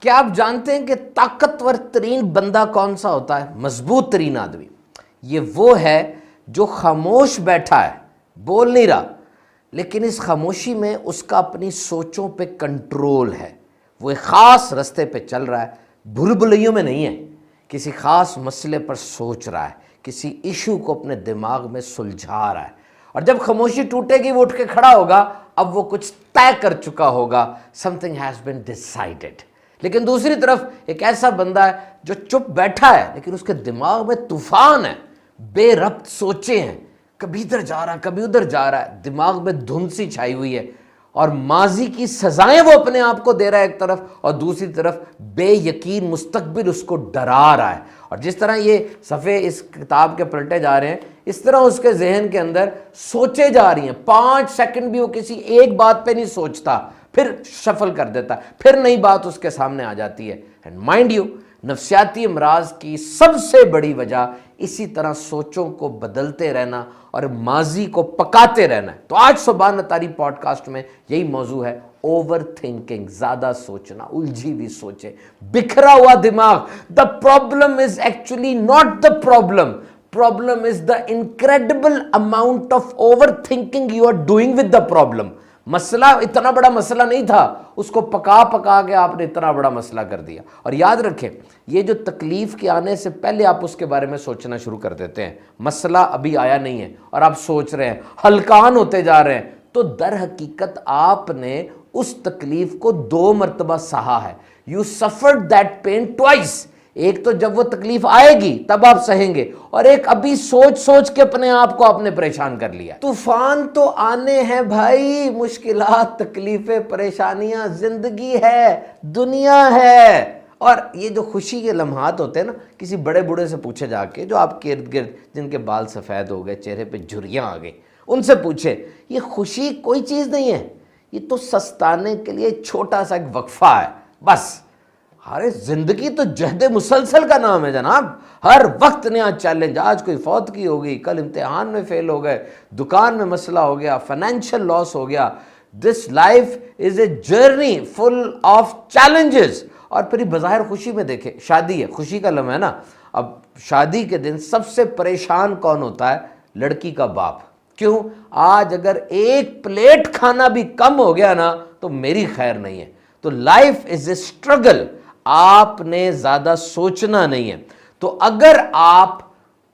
क्या आप जानते हैं कि ताकतवर तरीन बंदा कौन सा होता है? मजबूत तरीन आदमी ये वो है जो खामोश बैठा है, बोल नहीं रहा, लेकिन इस खामोशी में उसका अपनी सोचों पे कंट्रोल है। वो एक ख़ास रास्ते पे चल रहा है, भूल-भुलैयों में नहीं है, किसी ख़ास मसले पर सोच रहा है, किसी इशू को अपने दिमाग में सुलझा रहा है। और जब खामोशी टूटेगी वो उठ के खड़ा होगा, अब वो कुछ तय कर चुका होगा, समथिंग हैज़ बीन डिसाइडेड। लेकिन दूसरी तरफ एक ऐसा बंदा है जो चुप बैठा है, लेकिन उसके दिमाग में तूफान है, बेरब्त सोचे हैं, कभी इधर जा रहा है कभी उधर जा रहा है, दिमाग में धुंध सी छाई हुई है और माजी की सजाएं वो अपने आप को दे रहा है एक तरफ, और दूसरी तरफ बेयकीन मुस्तकबिल उसको डरा रहा है। और जिस तरह ये सफ़े इस किताब के पलटे जा रहे हैं, इस तरह उसके जहन के अंदर सोचे जा रही हैं। 5 सेकंड भी वो किसी एक बात पे नहीं सोचता, फिर शफल कर देता, फिर नई बात उसके सामने आ जाती है। एंड माइंड यू, नफ्सियाती अमराज की सबसे बड़ी वजह इसी तरह सोचों को बदलते रहना और माजी को पकाते रहना है। तो आज सुबह नतारी पॉडकास्ट में यही मौजू है, ओवर थिंकिंग, ज्यादा सोचना, उलझी हुई सोचे, बिखरा हुआ दिमाग। The problem is actually not the problem is the incredible amount of over thinking you are doing with the problem. मसला इतना बड़ा मसला नहीं था, उसको पका पका के आपने इतना बड़ा मसला कर दिया। और याद रखें, ये जो तकलीफ के आने से पहले आप उसके बारे में सोचना शुरू कर देते हैं, मसला अभी आया नहीं है और आप सोच रहे हैं, हलकान होते जा रहे हैं, तो दर हकीकत आपने उस तकलीफ को 2 मरतबा सहा है। You suffered that pain twice. एक तो जब वो तकलीफ आएगी तब आप सहेंगे, और एक अभी सोच सोच के अपने आप को आपने परेशान कर लिया। तूफान तो आने हैं भाई, मुश्किलात, तकलीफें, परेशानियां, जिंदगी है, दुनिया है। और ये जो खुशी के लम्हात होते हैं ना, किसी बड़े बूढ़े से पूछे जाके, जो आपके इर्द गिर्द जिनके बाल सफ़ेद हो गए, चेहरे पे झुर्रियां आ गई, उनसे पूछे, ये खुशी कोई चीज़ नहीं है, ये तो सस्ताने के लिए छोटा सा एक वक्फा है बस। अरे जिंदगी तो जहद मुसलसल का नाम है जनाब, हर वक्त नया चैलेंज। आज कोई फौत की हो गई, कल इम्तिहान में फेल हो गए, दुकान में मसला हो गया, फाइनेंशियल लॉस हो गया। This life is a journey full of challenges. और फिर बज़ाहिर खुशी में देखे, शादी है, खुशी का लम्हा है ना। अब शादी के दिन सबसे परेशान कौन होता है? लड़की का बाप। क्यों? आज अगर एक प्लेट खाना भी कम हो गया ना तो मेरी खैर नहीं है। तो लाइफ इज ए स्ट्रगल, आपने ज्यादा सोचना नहीं है। तो अगर आप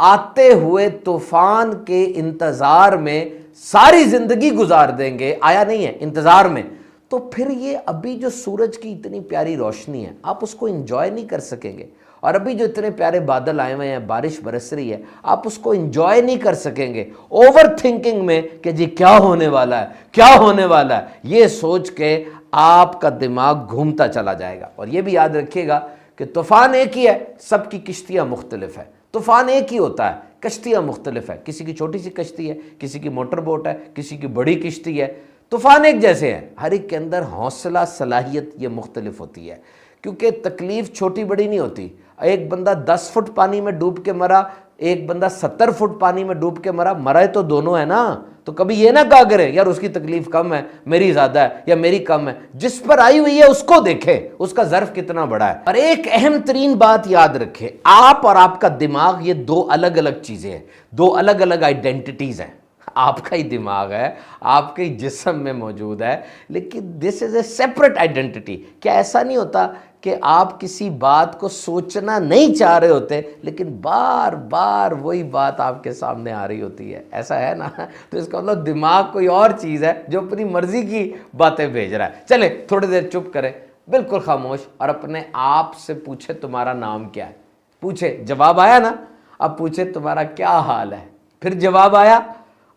आते हुए तूफान के इंतजार में सारी जिंदगी गुजार देंगे, आया नहीं है, इंतजार में, तो फिर ये अभी जो सूरज की इतनी प्यारी रोशनी है, आप उसको एंजॉय नहीं कर सकेंगे। और अभी जो इतने प्यारे बादल आए हुए हैं, बारिश बरस रही है, आप उसको एंजॉय नहीं कर सकेंगे। ओवर थिंकिंग में कि जी क्या होने वाला है, क्या होने वाला है, ये सोच के आपका दिमाग घूमता चला जाएगा। और ये भी याद रखिएगा कि तूफान एक ही है, सबकी किश्तियां मुख्तलिफ है। तूफान एक ही होता है, कश्तियां मुख्तलिफ है। किसी की छोटी सी कश्ती है, किसी की मोटर बोट है, किसी की बड़ी किश्ती है। तूफान एक जैसे हैं, हर एक के अंदर हौसला, सलाहियत ये मुख्तलिफ होती है, क्योंकि तकलीफ छोटी बड़ी नहीं होती। एक बंदा 10 फुट पानी में डूब के मरा, एक बंदा 70 फुट पानी में डूब के मरा, मरा तो दोनों है ना। तो कभी ये ना कहा करें यार उसकी तकलीफ कम है, मेरी ज्यादा है, या मेरी कम है। जिस पर आई हुई है उसको देखे, उसका ज़र्फ कितना बड़ा है। और एक अहम तरीन बात याद रखे, आप और आपका दिमाग ये 2 अलग अलग चीजें हैं, 2 अलग अलग आइडेंटिटीज हैं। आपका ही दिमाग है, आपके ही जिस्म में मौजूद है, लेकिन this is a separate identity. क्या ऐसा नहीं होता कि आप किसी बात को सोचना नहीं चाह रहे होते, लेकिन बार बार वही बात आपके सामने आ रही होती है? ऐसा है ना। तो इसका मतलब दिमाग कोई और चीज़ है जो अपनी मर्जी की बातें भेज रहा है। चले थोड़ी देर चुप करें, बिल्कुल खामोश, और अपने आप से पूछे तुम्हारा नाम क्या है। पूछे, जवाब आया ना, अब पूछे तुम्हारा क्या हाल है, फिर जवाब आया।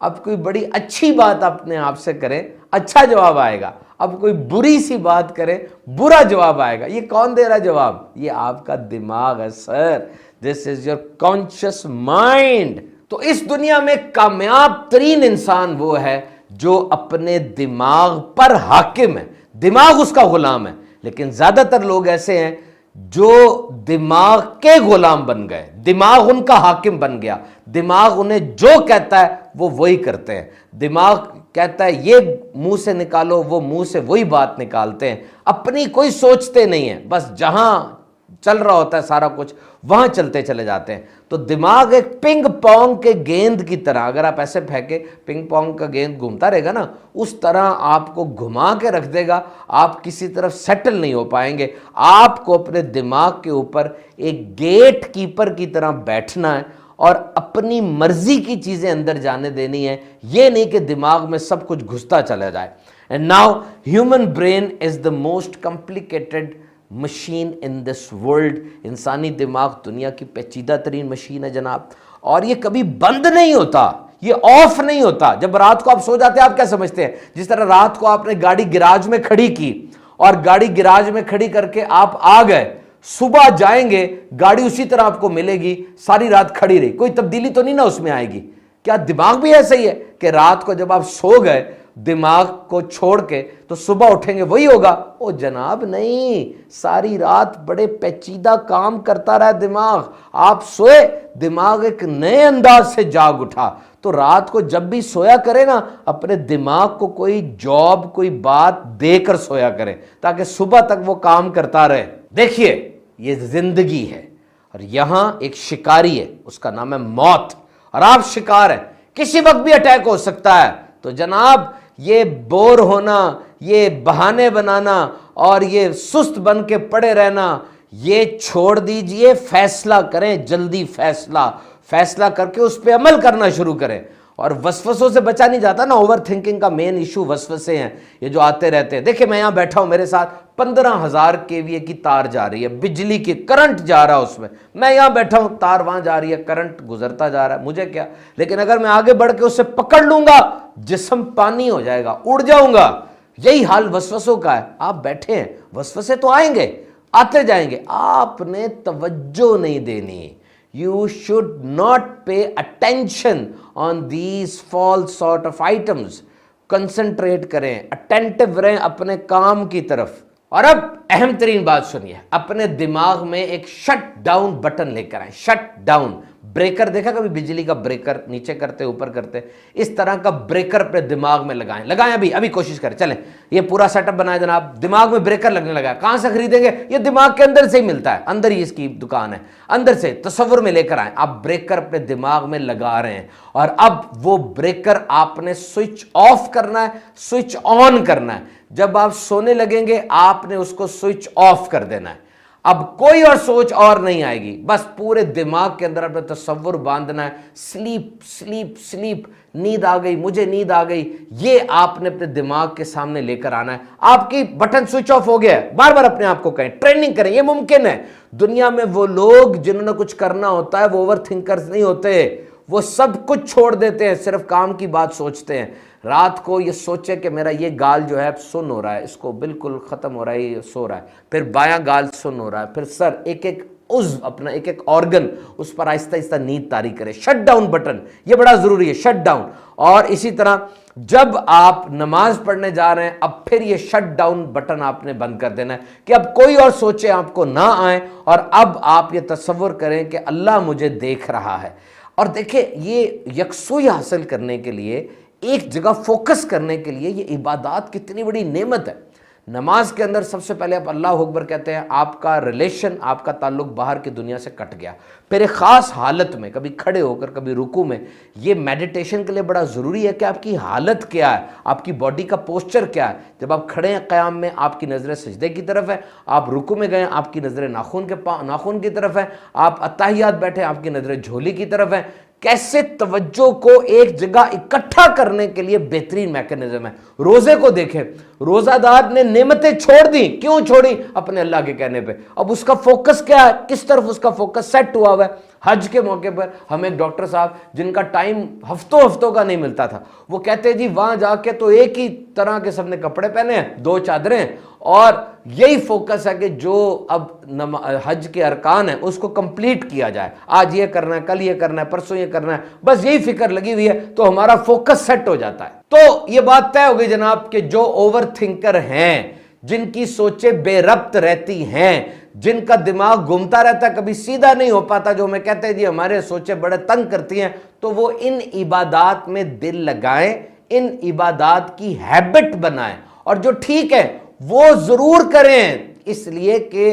अब कोई बड़ी अच्छी बात अपने आप से करें, अच्छा जवाब आएगा। अब कोई बुरी सी बात करे, बुरा जवाब आएगा। ये कौन दे रहा है जवाब? ये आपका दिमाग है sir. This is your conscious mind. तो इस दुनिया में कामयाब तरीन इंसान वो है जो अपने दिमाग पर हाकिम है, दिमाग उसका गुलाम है। लेकिन ज्यादातर लोग ऐसे हैं जो दिमाग के गुलाम बन गए, दिमाग उनका हाकिम बन गया, दिमाग उन्हें जो कहता है वो वही करते हैं। दिमाग कहता है ये मुंह से निकालो, वो मुंह से वही बात निकालते हैं, अपनी कोई सोचते नहीं है, बस जहां चल रहा होता है सारा कुछ वहां चलते चले जाते हैं। तो दिमाग एक पिंग पोंग के गेंद की तरह, अगर आप ऐसे फेंके पिंग पोंग का गेंद घूमता रहेगा ना, उस तरह आपको घुमा के रख देगा, आप किसी तरफ सेटल नहीं हो पाएंगे। आपको अपने दिमाग के ऊपर एक गेट कीपर की तरह बैठना है और अपनी मर्जी की चीजें अंदर जाने देनी है, ये नहीं कि दिमाग में सब कुछ घुसता चला जाए। And now human brain is the most complicated machine in this world. इंसानी दिमाग दुनिया की पेचीदा तरीन मशीन है जनाब, और ये कभी बंद नहीं होता, ये ऑफ नहीं होता। जब रात को आप सो जाते हैं, आप क्या समझते हैं, जिस तरह रात को आपने गाड़ी गिराज में खड़ी की और गाड़ी गिराज में खड़ी करके आप आ गए, सुबह जाएंगे गाड़ी उसी तरह आपको मिलेगी, सारी रात खड़ी रही, कोई तब्दीली तो नहीं ना उसमें आएगी। क्या दिमाग भी ऐसा ही है कि रात को जब आप सो गए दिमाग को छोड़ के, तो सुबह उठेंगे वही होगा? ओ जनाब नहीं, सारी रात बड़े पेचीदा काम करता रहा दिमाग। आप सोए, दिमाग एक नए अंदाज से जाग उठा। तो रात को जब भी सोया करे ना, अपने दिमाग को कोई जॉब, कोई बात देकर सोया करे, ताकि सुबह तक वो काम करता रहे। देखिए, ये जिंदगी है और यहां एक शिकारी है, उसका नाम है मौत, और आप शिकार हैं, किसी वक्त भी अटैक हो सकता है। तो जनाब, ये बोर होना, ये बहाने बनाना और ये सुस्त बन के पड़े रहना, ये छोड़ दीजिए। फैसला करें, जल्दी फैसला करके उस पर अमल करना शुरू करें। और वसवसों से बचा नहीं जाता ना। ओवर थिंकिंग का मेन इशू वसवसे हैं, ये जो आते रहते हैं। देखिए, मैं यहां बैठा हूं, मेरे साथ 15,000 केवीए की तार जा रही है, बिजली की करंट जा रहा है उसमें, मैं यहां बैठा हूं, तार वहां जा रही है, करंट गुजरता जा रहा है, मुझे क्या। लेकिन अगर मैं आगे बढ़ के उससे पकड़ लूंगा, जिस्म पानी हो जाएगा, उड़ जाऊंगा। यही हाल वसवसों का है। आप बैठे हैं, वसवसे तो आएंगे, आते जाएंगे, आपने तवज्जो नहीं देनी। You should not pay attention on these false sort of items. Concentrate करें, अटेंटिव रहें अपने काम की तरफ। और अब अहम तरीन बात सुनिए, अपने दिमाग में एक शट डाउन बटन लेकर आए। शट डाउन ब्रेकर, देखा कभी बिजली का ब्रेकर, नीचे करते ऊपर करते, इस तरह का ब्रेकर अपने दिमाग में लगाएं। अभी कोशिश करें, चलें, ये पूरा सेटअप बनाए जनाब, दिमाग में ब्रेकर लगने लगा है। कहां से खरीदेंगे? ये दिमाग के अंदर से ही मिलता है, अंदर ही इसकी दुकान है, अंदर से तसव्वुर में लेकर आए। आप ब्रेकर अपने दिमाग में लगा रहे हैं, और अब वो ब्रेकर आपने स्विच ऑफ करना है, स्विच ऑन करना है। जब आप सोने लगेंगे, आपने उसको स्विच ऑफ कर देना है। अब कोई और सोच और नहीं आएगी, बस पूरे दिमाग के अंदर अपने तसव्वुर बांधना है। स्लीप स्लीप स्लीप, नींद आ गई, मुझे नींद आ गई, ये आपने अपने दिमाग के सामने लेकर आना है। आपकी बटन स्विच ऑफ हो गया है, बार बार अपने आप को कहें, ट्रेनिंग करें, ये मुमकिन है। दुनिया में वो लोग जिन्होंने कुछ करना होता है, वो ओवर थिंकर्स नहीं होते, वो सब कुछ छोड़ देते हैं, सिर्फ काम की बात सोचते हैं। रात को ये सोचे कि मेरा ये गाल जो है सुन्न हो रहा है, इसको बिल्कुल खत्म हो रहा है, ये सो रहा है, फिर बायां गाल सुन्न हो रहा है, फिर सर, एक एक उज़्व अपना, एक एक ऑर्गन, उस पर आहिस्ता आहिस्ता नींद तारी करे। शट डाउन बटन, ये बड़ा जरूरी है, शट डाउन। और इसी तरह जब आप नमाज पढ़ने जा रहे हैं, अब फिर ये शट डाउन बटन आपने बंद कर देना है कि अब कोई और सोचे आपको ना आए, और अब आप ये तसव्वुर करें कि अल्लाह मुझे देख रहा है। और देखिए, ये यकसुई हासिल करने के लिए, एक जगह फोकस करने के लिए, ये इबादत कितनी बड़ी नेमत है। नमाज के अंदर सबसे पहले आप अल्लाह अकबर कहते हैं, आपका रिलेशन, आपका ताल्लुक बाहर की दुनिया से कट गया। फिर एक ख़ास हालत में, कभी खड़े होकर, कभी रुकू में, ये मेडिटेशन के लिए बड़ा ज़रूरी है कि आपकी हालत क्या है, आपकी बॉडी का पोस्चर क्या है। जब आप खड़े हैं क़याम में, आपकी नज़रें सजदे की तरफ है, आप रुकू में गए, आपकी नज़रें नाखून की तरफ है, आप अत्ताहियात बैठे, आपकी नज़रें झोली की तरफ है। कैसे तवज्जो को एक जगह इकट्ठा करने के लिए बेहतरीन मैकेनिज्म है। रोजे को देखें, रोजादार ने नेमतें छोड़ दी, क्यों छोड़ी? अपने अल्लाह के कहने पे। अब उसका फोकस क्या है, किस तरफ उसका फोकस सेट हुआ हुआ है? हज के मौके पर हम एक डॉक्टर साहब, जिनका टाइम हफ्तों का नहीं मिलता था, वो कहते जी वहां जाके तो एक ही तरह के सबने कपड़े पहने हैं, 2 चादरें, और यही फोकस है कि जो अब हज के अरकान है उसको कंप्लीट किया जाए। आज ये करना है, कल ये करना है, परसों ये करना है, बस यही फिक्र लगी हुई है, तो हमारा फोकस सेट हो जाता है। तो ये बात तय हो गई जनाब कि जो ओवर थिंकर हैं, जिनकी सोचें बेरब्त रहती हैं, जिनका दिमाग घूमता रहता है, कभी सीधा नहीं हो पाता, जो हमें कहते हैं जी हमारे सोचें बड़े तंग करती हैं, तो वो इन इबादात में दिल लगाएं, इन इबादात की हैबिट बनाएं और जो ठीक है वो जरूर करें, इसलिए कि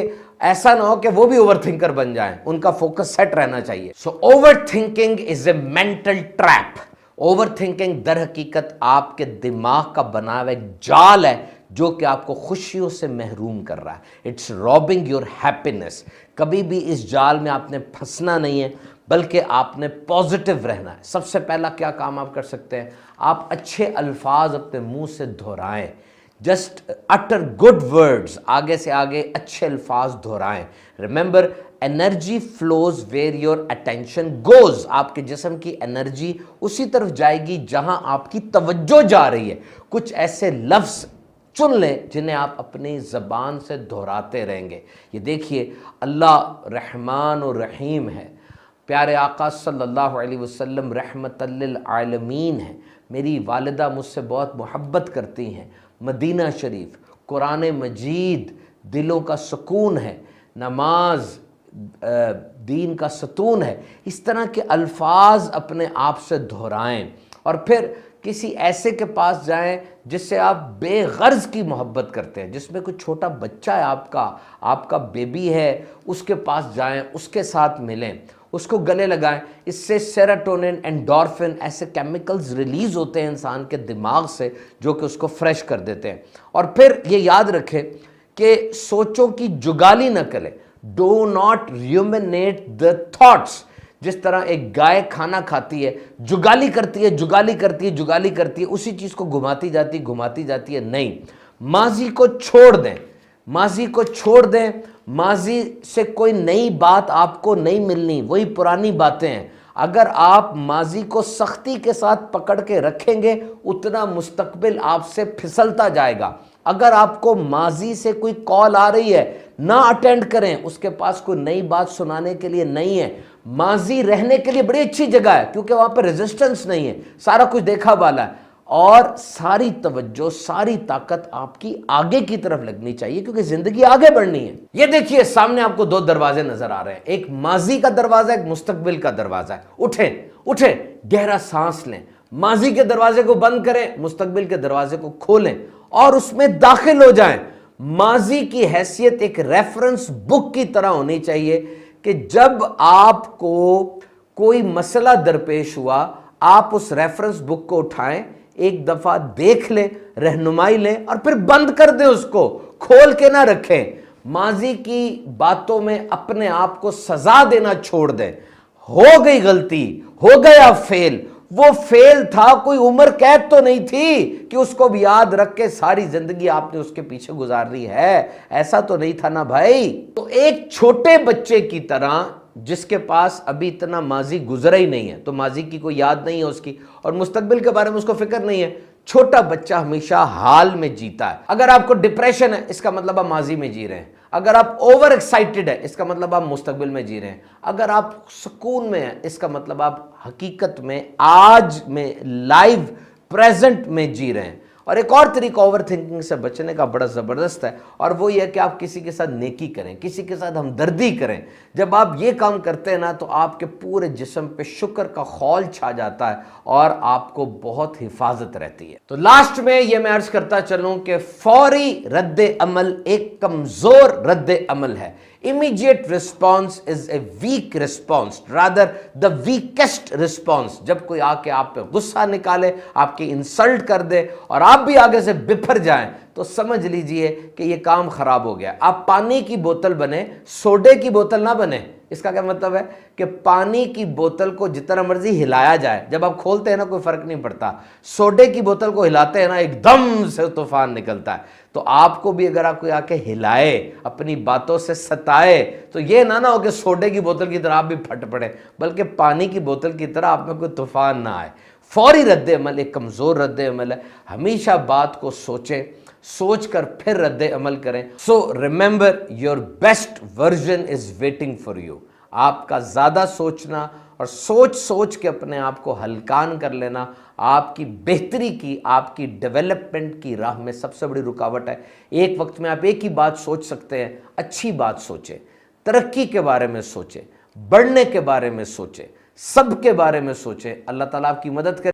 ऐसा ना हो कि वो भी ओवरथिंकर बन जाएं, उनका फोकस सेट रहना चाहिए। So overthinking is a mental trap. Overthinking दर हकीकत आपके दिमाग का बना हुआ एक जाल है जो कि आपको खुशियों से महरूम कर रहा है। It's robbing your happiness. कभी भी इस जाल में आपने फंसना नहीं है, बल्कि आपने पॉजिटिव रहना है। सबसे पहला क्या काम आप कर सकते हैं, आप अच्छे अल्फाज अपने मुंह से दोहराएं। जस्ट अटर गुड वर्ड्स, आगे से आगे अच्छे अल्फाज दोहराएं। Remember, energy flows where your attention goes. आपके जिस्म की एनर्जी उसी तरफ जाएगी जहां आपकी तवज्जो जा रही है। कुछ ऐसे लफ्ज़ चुन लें जिन्हें आप अपनी ज़बान से दोहराते रहेंगे। ये देखिए, अल्लाह रहमान और रहीम है, प्यारे आका सल्लल्लाहु अलैहि वसल्लम रहमतल लिल आलमीन है, मेरी वालिदा मुझसे बहुत मोहब्बत करती हैं, मदीना शरीफ, कुरान मजीद दिलों का सुकून है, नमाज दीन का सतून है। इस तरह के अल्फाज अपने आप से दोहराएं और फिर किसी ऐसे के पास जाएं जिससे आप बेगर्ज की मोहब्बत करते हैं, जिसमें कोई छोटा बच्चा है, आपका बेबी है, उसके पास जाएं, उसके साथ मिलें, उसको गले लगाएं। इससे सेरोटोनिन, एंडोर्फिन ऐसे केमिकल्स रिलीज होते हैं इंसान के दिमाग से जो कि उसको फ्रेश कर देते हैं। और फिर ये याद रखें कि सोचों की जुगाली न करें। Do not ruminate the thoughts. जिस तरह एक गाय खाना खाती है, जुगाली करती है, जुगाली करती है, जुगाली करती है, उसी चीज़ को घुमाती जाती है। नहीं, माजी को छोड़ दें, माजी को छोड़ दें। माजी से कोई नई बात आपको नहीं मिलनी, वही पुरानी बातें हैं। अगर आप माजी को सख्ती के साथ पकड़ के रखेंगे, उतना मुस्तकबिल आपसे फिसलता जाएगा। अगर आपको माजी से कोई कॉल आ रही है, ना अटेंड करें, उसके पास कोई नई बात सुनाने के लिए नहीं है। माजी रहने के लिए बड़ी अच्छी जगह है क्योंकि वहां पर रेजिस्टेंस नहीं है, सारा कुछ देखा वाला है और सारी तवज्जो, सारी ताकत आपकी आगे की तरफ लगनी चाहिए क्योंकि जिंदगी आगे बढ़नी है। ये देखिए, सामने आपको दो दरवाजे नजर आ रहे हैं, एक माजी का दरवाजा, एक मुस्तकबिल का दरवाजा है। उठें, गहरा सांस लें, माजी के दरवाजे को बंद करें, मुस्तकबिल के दरवाजे को खोलें और उसमें दाखिल हो जाएं। माजी की हैसियत एक रेफरेंस बुक की तरह होनी चाहिए कि जब आपको कोई मसला दरपेश हुआ, आप उस रेफरेंस बुक को उठाएं, एक दफा देख लें, रहनुमाई लें और फिर बंद कर दें, उसको खोल के ना रखें। माजी की बातों में अपने आप को सजा देना छोड़ दें। हो गई गलती, हो गया फेल, वो फेल था, कोई उम्र कैद तो नहीं थी कि उसको भी याद रख के सारी जिंदगी आपने उसके पीछे गुजार दी है, ऐसा तो नहीं था ना भाई। तो एक छोटे बच्चे की तरह जिसके पास अभी इतना माजी गुजरा ही नहीं है, तो माजी की कोई याद नहीं है उसकी और मुस्तकबिल के बारे में उसको फिक्र नहीं है। छोटा बच्चा हमेशा हाल में जीता है। अगर आपको डिप्रेशन है, इसका मतलब आप माजी में जी रहे हैं। अगर आप ओवर एक्साइटेड है, इसका मतलब आप मुस्तकबिल में जी रहे हैं। अगर आप सुकून में हैं, इसका मतलब आप हकीकत में आज में लाइव प्रेजेंट में जी रहे हैं। और एक और तरीका ओवर थिंकिंग से बचने का बड़ा ज़बरदस्त है और वो ये कि आप किसी के साथ नेकी करें, किसी के साथ हमदर्दी करें। जब आप ये काम करते हैं ना, तो आपके पूरे जिस्म पे शुक्र का खौल छा जाता है और आपको बहुत हिफाजत रहती है। तो लास्ट में ये मैं अर्ज करता चलूं कि फौरी रद्द अमल एक कमज़ोर रद्द अमल है। Immediate response is a weak response, rather the weakest response. जब कोई आके आप पे गुस्सा निकाले, आपकी इंसल्ट कर दे और आप भी आगे से बिफर जाएं, तो समझ लीजिए कि ये काम खराब हो गया। आप पानी की बोतल बने, सोडे की बोतल ना बने। इसका क्या मतलब है कि पानी की बोतल को जितना मर्जी हिलाया जाए, जब आप खोलते हैं ना कोई फर्क नहीं पड़ता। सोडे की बोतल को हिलाते हैं ना, एकदम से तूफान निकलता है। तो आपको भी अगर आप कोई आके हिलाए, अपनी बातों से सताए, तो ये ना हो कि सोडे की बोतल की तरह आप भी फट पड़े, बल्कि पानी की बोतल की तरह आप में कोई तूफान ना आए। फौरी रद्द अमल एक कमज़ोर रद्द अमल है। हमेशा बात को सोचें, सोच कर फिर रद्द अमल करें। So remember, your best version is waiting for you. आपका ज़्यादा सोचना और सोच सोच के अपने आप को हलकान कर लेना आपकी बेहतरी की, आपकी डेवलपमेंट की राह में सबसे बड़ी रुकावट है। एक वक्त में आप एक ही बात सोच सकते हैं, अच्छी बात सोचें, तरक्की के बारे में सोचें, बढ़ने के बारे में सोचें, सब के बारे में सोचें। अल्लाह ताला आपकी मदद करें।